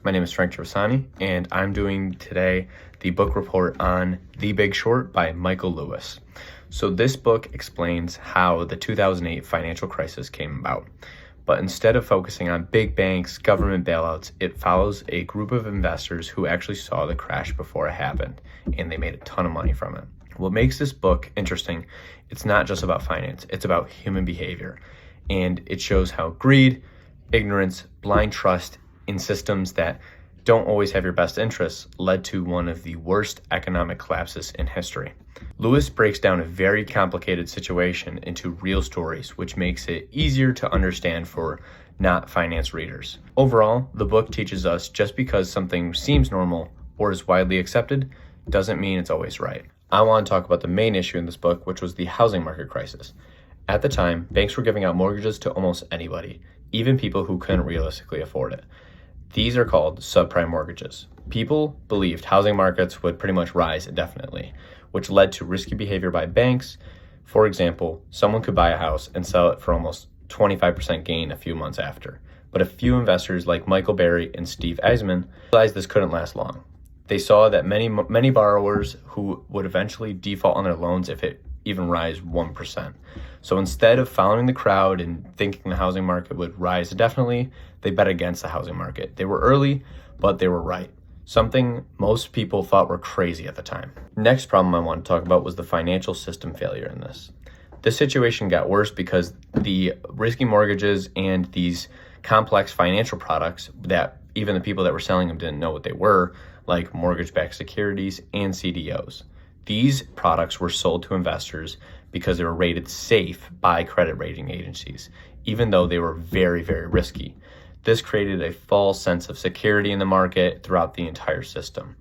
My name is Frank Giussani, and I'm doing today the book report on The Big Short by Michael Lewis. So this book explains how the 2008 financial crisis came about. But instead of focusing on big banks, government bailouts, it follows a group of investors who actually saw the crash before it happened, and they made a ton of money from it. What makes this book interesting, it's not just about finance, it's about human behavior. And it shows how greed, ignorance, blind trust in systems that don't always have your best interests led to one of the worst economic collapses in history. Lewis breaks down a very complicated situation into real stories, which makes it easier to understand for not finance readers. Overall, the book teaches us just because something seems normal or is widely accepted doesn't mean it's always right. I want to talk about the main issue in this book, which was the housing market crisis. At the time, banks were giving out mortgages to almost anybody, even people who couldn't realistically afford it. These are called subprime mortgages. People believed housing markets would pretty much rise indefinitely, which led to risky behavior by banks. For example, someone could buy a house and sell it for almost 25% gain a few months after. But a few investors like Michael Burry and Steve Eisman realized this couldn't last long. They saw that many borrowers who would eventually default on their loans if it even rise 1%. So instead of following the crowd and thinking the housing market would rise indefinitely, they bet against the housing market. They were early, but they were right. Something most people thought were crazy at the time. Next problem I want to talk about was the financial system failure in this. This situation got worse because the risky mortgages and these complex financial products that even the people that were selling them didn't know what they were, like mortgage-backed securities and CDOs. These products were sold to investors because they were rated safe by credit rating agencies, even though they were very, very risky. This created a false sense of security in the market throughout the entire system.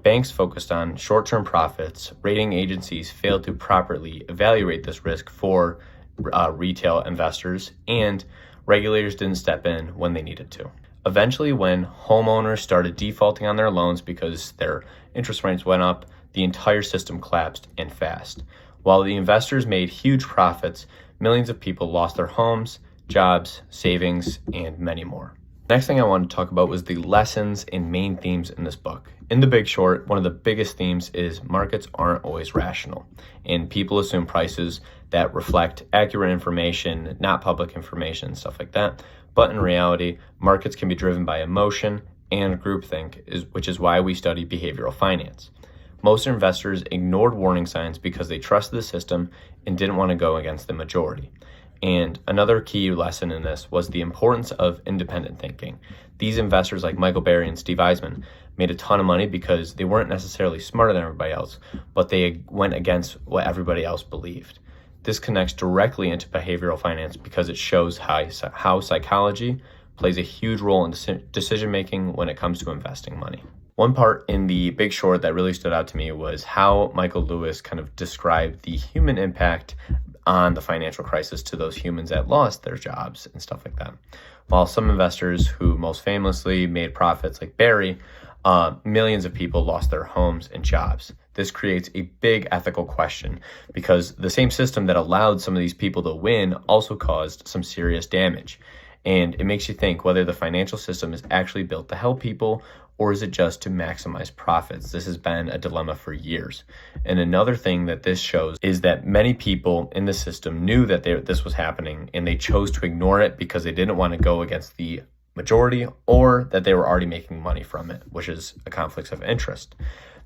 Banks focused on short-term profits. Rating agencies failed to properly evaluate this risk for retail investors, and regulators didn't step in when they needed to. Eventually, when homeowners started defaulting on their loans because their interest rates went up, the entire system collapsed and fast. While the investors made huge profits, millions of people lost their homes, jobs, savings, and many more. Next thing I wanted to talk about was the lessons and main themes in this book. In The Big Short, one of the biggest themes is markets aren't always rational, and people assume prices that reflect accurate information, not public information, stuff like that. But in reality, markets can be driven by emotion and groupthink, which is why we study behavioral finance. Most investors ignored warning signs because they trusted the system and didn't want to go against the majority. And another key lesson in this was the importance of independent thinking. These investors like Michael Burry and Steve Eisman made a ton of money because they weren't necessarily smarter than everybody else, but they went against what everybody else believed. This connects directly into behavioral finance because it shows how psychology plays a huge role in decision-making when it comes to investing money. One part in The Big Short that really stood out to me was how Michael Lewis kind of described the human impact on the financial crisis to those humans that lost their jobs and stuff like that. While some investors who most famously made profits like Barry, millions of people lost their homes and jobs. This creates a big ethical question because the same system that allowed some of these people to win also caused some serious damage. And it makes you think whether the financial system is actually built to help people or is it just to maximize profits? This has been a dilemma for years. And another thing that this shows is that many people in the system knew that this was happening and they chose to ignore it because they didn't want to go against the majority or that they were already making money from it, which is a conflict of interest.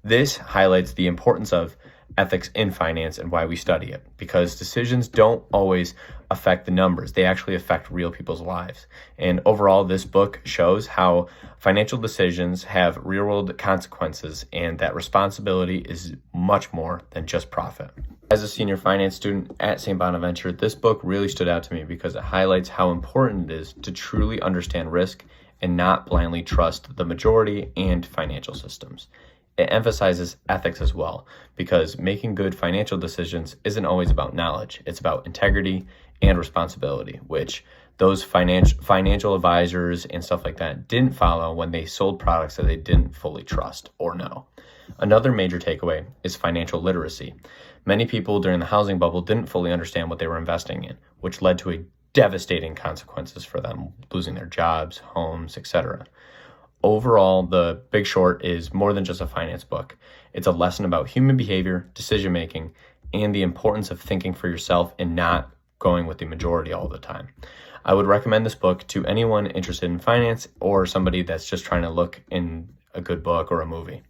This highlights the importance of ethics in finance and why we study it, because decisions don't always affect the numbers. They actually affect real people's lives. And overall, this book shows how financial decisions have real-world consequences and that responsibility is much more than just profit. As a senior finance student at St. Bonaventure, this book really stood out to me because it highlights how important it is to truly understand risk and not blindly trust the majority and financial systems. It emphasizes ethics as well, because making good financial decisions isn't always about knowledge. It's about integrity and responsibility, which those financial advisors and stuff like that didn't follow when they sold products that they didn't fully trust or know. Another major takeaway is financial literacy. Many people during the housing bubble didn't fully understand what they were investing in, which led to devastating consequences for them, losing their jobs, homes, etc. Overall, The Big Short is more than just a finance book. It's a lesson about human behavior, decision making, and the importance of thinking for yourself and not going with the majority all the time. I would recommend this book to anyone interested in finance or somebody that's just trying to look in a good book or a movie.